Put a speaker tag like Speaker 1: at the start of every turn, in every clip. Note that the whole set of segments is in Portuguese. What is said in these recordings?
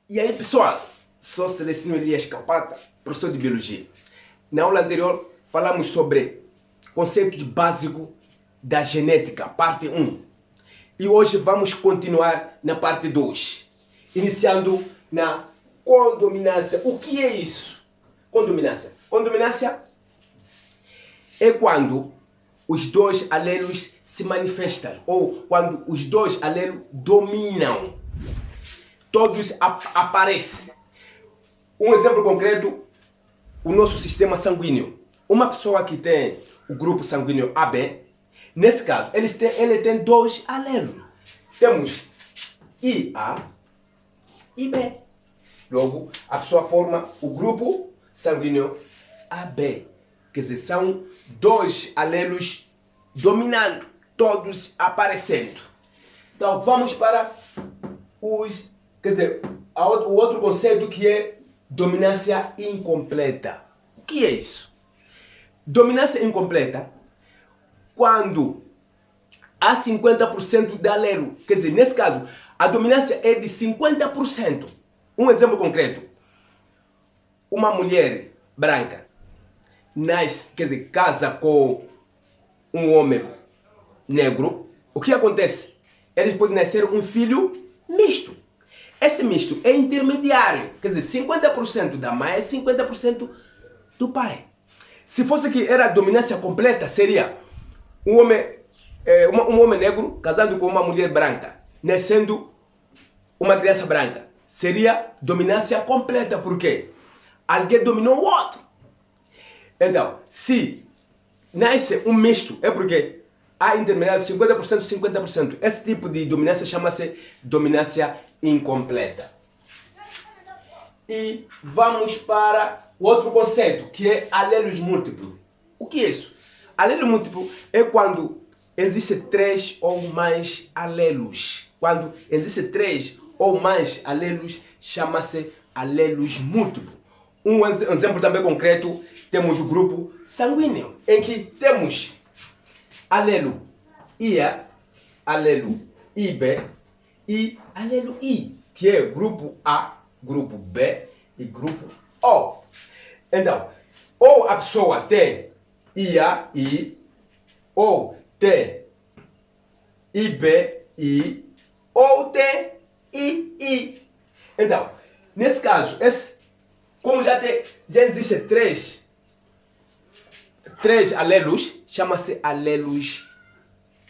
Speaker 1: E aí, pessoal, sou Celestino Elias Capata, professor de Biologia. Na aula anterior, falamos sobre conceito básico da genética, parte 1. E hoje vamos continuar na parte 2, iniciando na condominância. O que é isso? Condominância. Condominância é quando os dois alelos se manifestam, ou quando os dois alelos dominam. Todos aparecem. Um exemplo concreto, o nosso sistema sanguíneo. Uma pessoa que tem o grupo sanguíneo AB, nesse caso, ele tem dois alelos. Temos IA e B. Logo, a pessoa forma o grupo sanguíneo AB. Quer dizer, são dois alelos dominando, todos aparecendo. Então, vamos para os... Quer dizer, o outro conceito que é dominância incompleta. O que é isso? Dominância incompleta, quando há 50% de alelo. Quer dizer, nesse caso, a dominância é de 50%. Um exemplo concreto. Uma mulher branca nasce, quer dizer, casa com um homem negro. O que acontece? Eles podem nascer um filho misto. Esse misto é intermediário, quer dizer, 50% da mãe e 50% do pai. Se fosse que era dominância completa, seria um homem negro casado com uma mulher branca, nascendo uma criança branca. Seria dominância completa, porque alguém dominou o outro. Então, se nasce um misto, é porque há intermediário 50%, 50%. Esse tipo de dominância chama-se dominância incompleta. E vamos para o outro conceito, que é alelos múltiplos. O que é isso? Alelo múltiplo é quando existem 3 ou mais alelos. Quando existem 3 ou mais alelos, chama-se alelos múltiplos. Um exemplo também concreto, temos o grupo sanguíneo, em que temos alelo IA, alelo IB e alelo I, que é grupo A, grupo B e grupo O. Então, ou a pessoa tem IA, I, ou tem IB, I, ou tem I. Então, nesse caso, como já existem três alelos, chama-se alelos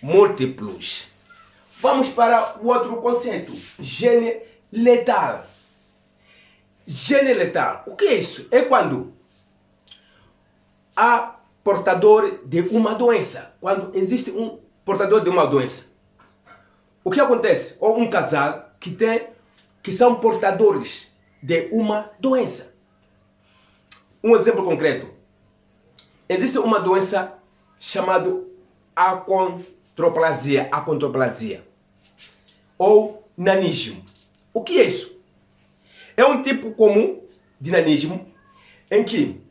Speaker 1: múltiplos. Vamos para o outro conceito, gene letal. Gene letal, o que é isso? É quando há portador de uma doença. Quando existe um portador de uma doença. O que acontece? Ou um casal que são portadores de uma doença. Um exemplo concreto. Existe uma doença chamada acondroplasia, ou nanismo. O que é isso? É um tipo comum de nanismo em que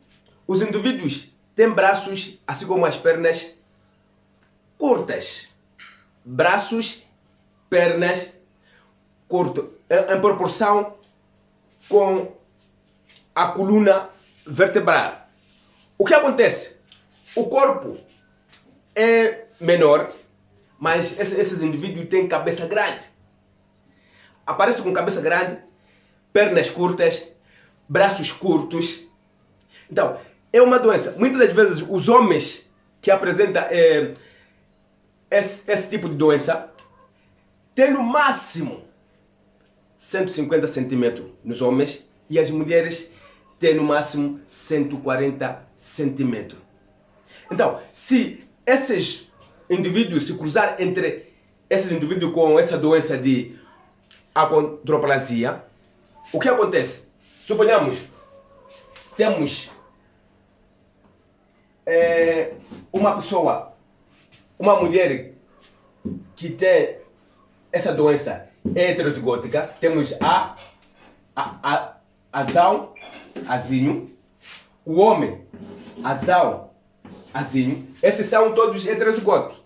Speaker 1: os indivíduos têm braços, assim como as pernas, curtas. Braços, pernas curtas, em proporção com a coluna vertebral. O que acontece? O corpo é menor, mas esses indivíduos têm cabeça grande. Aparece com cabeça grande, pernas curtas, braços curtos. Então, é uma doença. Muitas das vezes, os homens que apresentam esse tipo de doença têm no máximo 150 centímetros nos homens e as mulheres têm no máximo 140 centímetros. Então, se esses indivíduos se cruzar entre esses indivíduos com essa doença de acondroplasia, o que acontece? Suponhamos, temos uma pessoa, uma mulher que tem essa doença heterozigótica, temos azão, azinho, o homem, azão, azinho. Esses são todos heterozigóticos.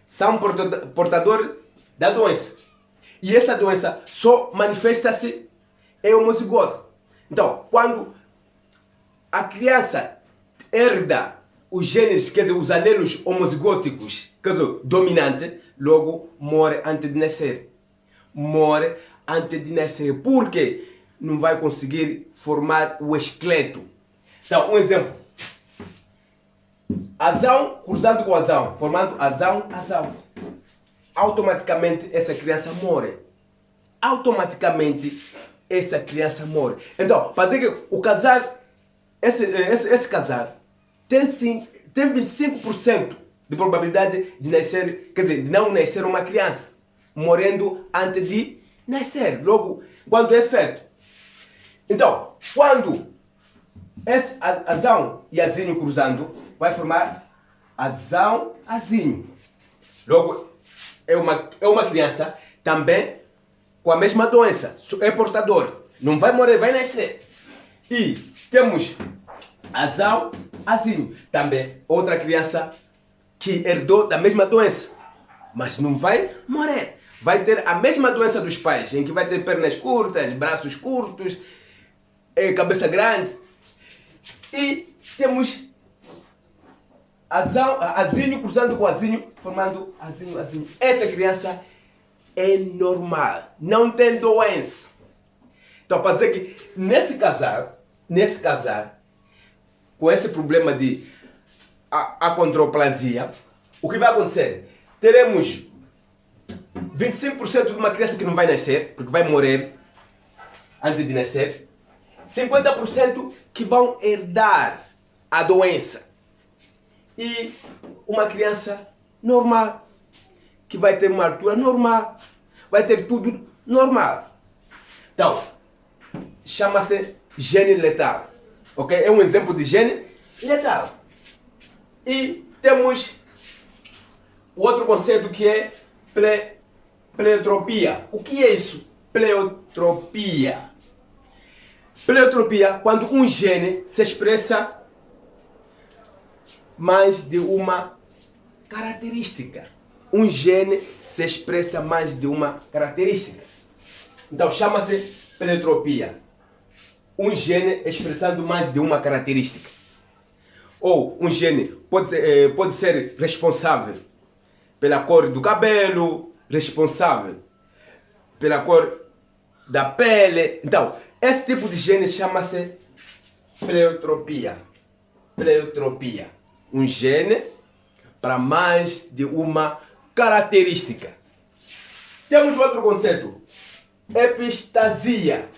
Speaker 1: São portadores da doença. E essa doença só manifesta-se é homozigose. Então, quando a criança herda os genes, quer dizer, os alelos homozigóticos, quer dizer, dominante, logo morre antes de nascer. Morre antes de nascer. Por quê? Não vai conseguir formar o esqueleto. Então, um exemplo. Azão cruzando com azão, formando azão. Automaticamente essa criança morre. Automaticamente essa criança morre. Então, para dizer que o casal, esse casal, tem 25% de probabilidade de nascer, quer dizer, de não nascer uma criança, morrendo antes de nascer, logo, quando é feito. Então, quando esse azão e azinho cruzando, vai formar azinho. Logo, é uma criança também com a mesma doença, é portador, não vai morrer, vai nascer. E temos azinho, também outra criança que herdou da mesma doença, mas não vai morrer. Vai ter a mesma doença dos pais, em que vai ter pernas curtas, braços curtos, cabeça grande. E temos azinho cruzando com azinho, formando azinho. Essa criança é normal, não tem doença. Então, para dizer que nesse casal, com esse problema de acondroplasia, o que vai acontecer? Teremos 25% de uma criança que não vai nascer, porque vai morrer antes de nascer. 50% que vão herdar a doença. E uma criança normal, que vai ter uma altura normal, vai ter tudo normal. Então, chama-se gene letal. Ok? É um exemplo de gene letal. E temos o outro conceito que é pleiotropia. O que é isso? Pleiotropia. Pleiotropia, quando um gene se expressa mais de uma característica. Um gene se expressa mais de uma característica. Então chama-se pleiotropia. Um gene expressando mais de uma característica. Ou um gene pode ser responsável pela cor do cabelo, responsável pela cor da pele. Então, esse tipo de gene chama-se pleiotropia. Pleiotropia. Um gene para mais de uma característica. Temos outro conceito. Epistasia.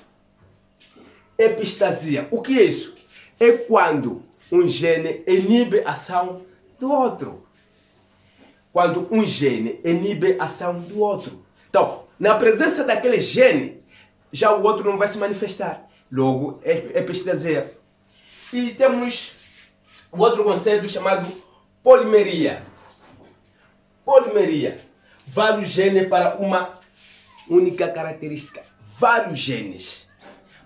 Speaker 1: Epistasia. O que é isso? É quando um gene inibe a ação do outro. Quando um gene inibe a ação do outro. Então, na presença daquele gene, já o outro não vai se manifestar. Logo, é epistasia. E temos outro conceito chamado polimeria. Polimeria. Vários genes para uma única característica. Vários genes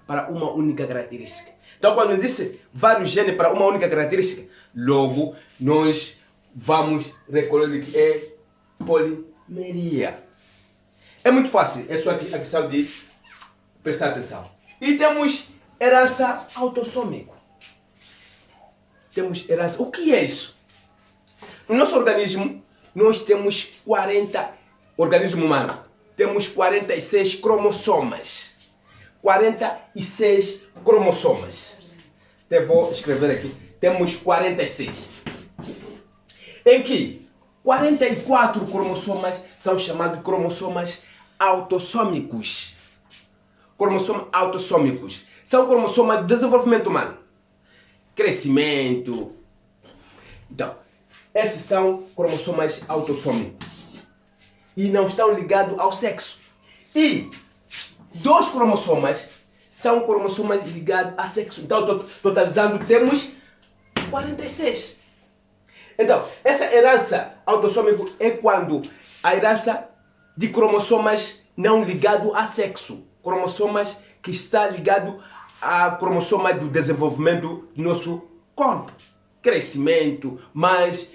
Speaker 1: para uma única característica. Então, quando existe vários genes para uma única característica, logo nós vamos recolher que é polimeria. É muito fácil, é só a questão de prestar atenção. E temos herança autossômica. Temos herança. O que é isso? No nosso organismo, nós temos 40, organismo humano, temos 46 cromossomas. 46 cromossomas. Até vou escrever aqui. Temos 46. Em que 44 cromossomas são chamados cromossomas autossômicos. Cromossomas autossômicos. São cromossomas de desenvolvimento humano. Crescimento. Então, esses são cromossomas autossômicos. E não estão ligados ao sexo. E 2 cromossomas são cromossomas ligados a sexo. Então, totalizando, temos 46. Então, essa herança autossômica é quando a herança de cromossomas não ligados a sexo. Cromossomas que está ligado a cromossoma do desenvolvimento do nosso corpo. Crescimento, mais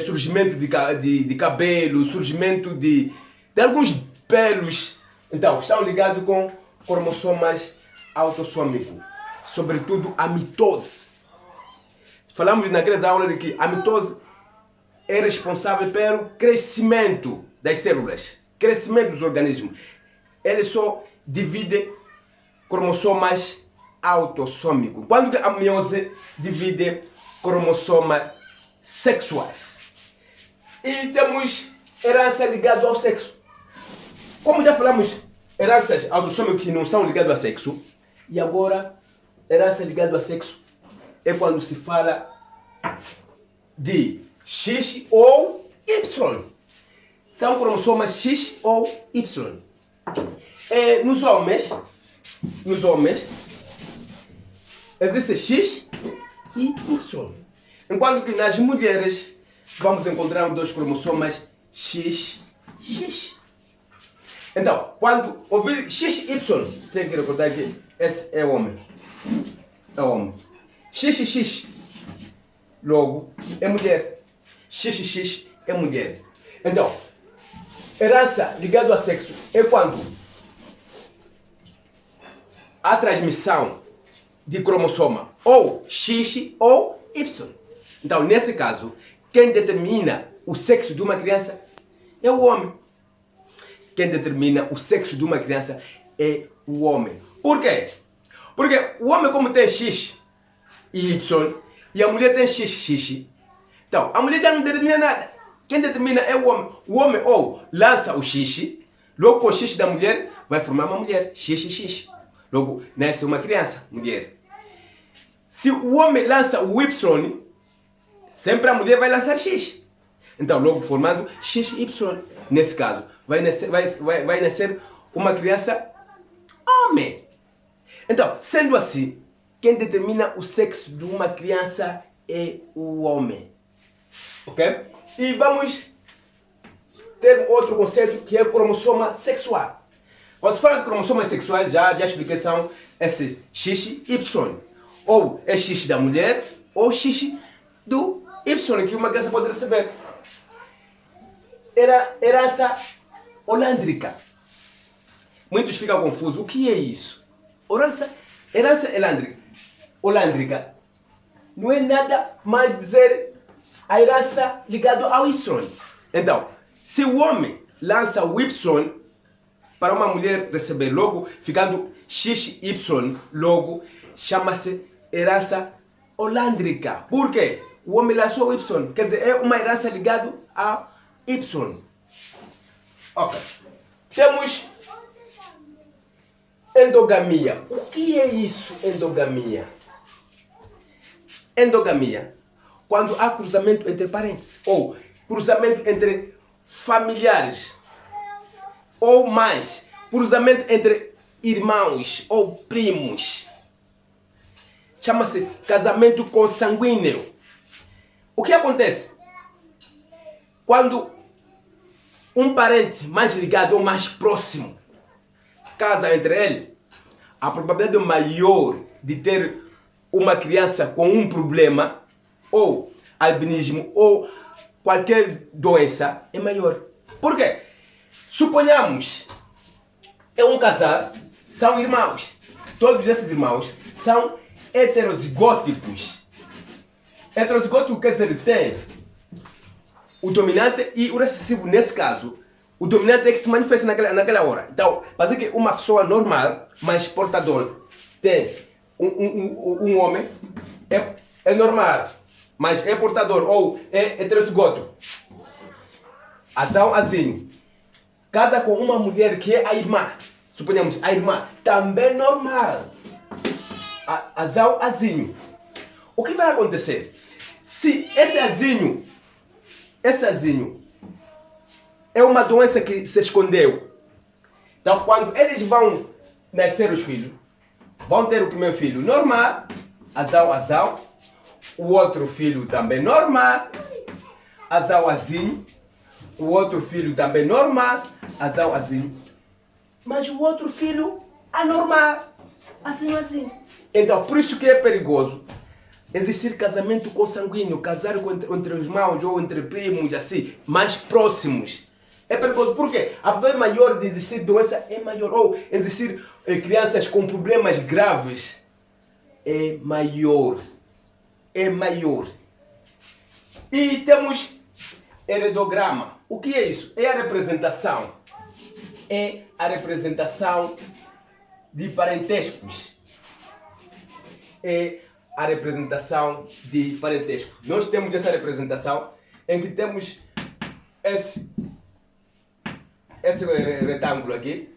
Speaker 1: surgimento de cabelo, surgimento de alguns pelos. Então, estão ligados com cromossomas autossômico, sobretudo a mitose. Falamos naquelas aulas de que a mitose é responsável pelo crescimento das células, crescimento dos organismos. Ele só divide cromossomas autossômicos. Quando a meiose divide cromossomas sexuais. E temos herança ligada ao sexo. Como já falamos, heranças autossômicas que não são ligadas ao sexo, e agora, herança ligada ao sexo é quando se fala de X ou Y. São cromossomas X ou Y. Nos homens, existe X e Y. Enquanto que nas mulheres vamos encontrar dois cromossomas XX. Então, quando ouvir XY, tem que recordar que esse é homem. É homem. XX, logo, é mulher. XX é mulher. Então, herança ligada ao sexo é quando a transmissão de cromossoma ou X ou Y. Então, nesse caso, quem determina o sexo de uma criança é o homem. Quem determina o sexo de uma criança é o homem. Por quê? Porque o homem, como tem X e Y, e a mulher tem XX, então a mulher já não determina nada. Quem determina é o homem. O homem ou lança o X, logo com o X da mulher vai formar uma mulher, XX. Logo nasce uma criança, mulher. Se o homem lança o Y, sempre a mulher vai lançar X. Então, logo formando XY. Nesse caso, vai nascer uma criança homem. Então, sendo assim, quem determina o sexo de uma criança é o homem. Ok? E vamos ter outro conceito que é o cromossoma sexual. Quando se fala de cromossomas sexuais, já expliquei, são esses X e Y. Ou é X da mulher, ou X do Y, que uma criança pode receber. Herança holândrica. Muitos ficam confusos. O que é isso? Herança holândrica não é nada mais dizer a herança ligada ao Y. Então, se o homem lança o Y para uma mulher receber logo, ficando XY, logo, chama-se herança holândrica. Por quê? O homem lançou o Y, quer dizer, é uma herança ligada ao Y. Ok. Temos endogamia. O que é isso, endogamia? Endogamia, quando há cruzamento entre parentes, ou cruzamento entre familiares, ou mais, cruzamento entre irmãos ou primos. Chama-se casamento consanguíneo. O que acontece? Quando um parente mais ligado ou mais próximo casa entre ele, a probabilidade maior de ter uma criança com um problema, ou albinismo, ou qualquer doença, é maior. Por quê? Suponhamos, é um casal, são irmãos. Todos esses irmãos são heterozigóticos. Heterozigótico quer dizer que tem o dominante e o recessivo. Nesse caso, o dominante é que se manifesta naquela hora. Então, para dizer que uma pessoa normal, mas portador, tem um homem, é normal, mas é portador ou é heterozigótico. Azinho. Casa com uma mulher que é a irmã. Suponhamos, a irmã também normal. Azinho. O que vai acontecer? Se esse azinho é uma doença que se escondeu. Então, quando eles vão nascer os filhos, vão ter o primeiro filho normal, azau, o outro filho também normal, azinho, o outro filho também normal, azinho, mas o outro filho anormal, assim. Então, por isso que é perigoso existir casamento consanguíneo, casar entre irmãos ou entre primos, assim, mais próximos. É perigoso. Por quê? A probabilidade maior de existir doença é maior. Ou existir crianças com problemas graves é maior. É maior. E temos heredograma. O que é isso? É a representação. É a representação de parentescos. É a representação de parentesco. Nós temos essa representação em que temos esse retângulo aqui,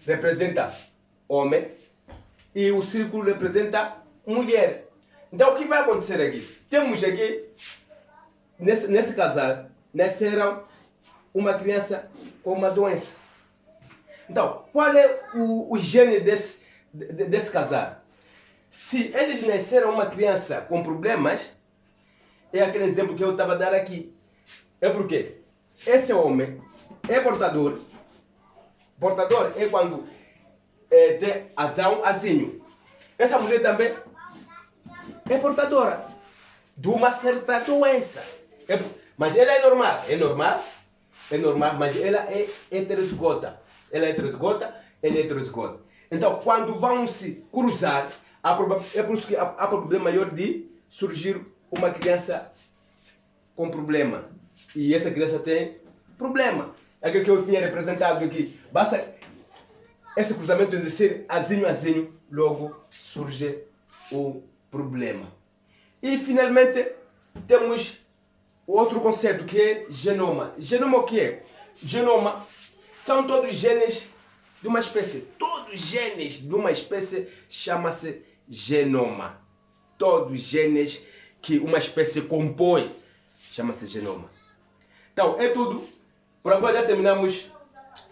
Speaker 1: representa homem, e o círculo representa mulher. Então o que vai acontecer aqui? Temos aqui, nesse casal, nasceram uma criança com uma doença. Então, qual é o gene desse casal? Se eles nasceram uma criança com problemas, é aquele exemplo que eu estava a dar aqui. É porque esse homem é portador. Portador é quando tem azinho. Essa mulher também é portadora de uma certa doença. Mas ela é normal. É normal, mas ela é heterozigota. Ela é heterozigota, ele é heterozigota. Então, quando vão se cruzar, é por isso que há problema maior de surgir uma criança com problema. E essa criança tem problema. É aquilo que eu tinha representado aqui. Basta esse cruzamento existir azinho, logo surge o problema. E finalmente temos outro conceito que é genoma. Genoma o que é? Genoma são todos os genes de uma espécie. Todos os genes de uma espécie chama-se genoma. Todos os genes que uma espécie compõe chama-se genoma. Então, é tudo. Por agora já terminamos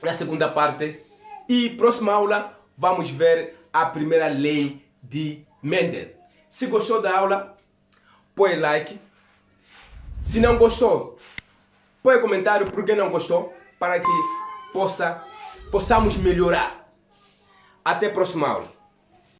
Speaker 1: a segunda parte. E próxima aula vamos ver a primeira lei de Mendel. Se gostou da aula, põe like. Se não gostou, põe comentário por que não gostou, para que possamos melhorar. Até a próxima aula.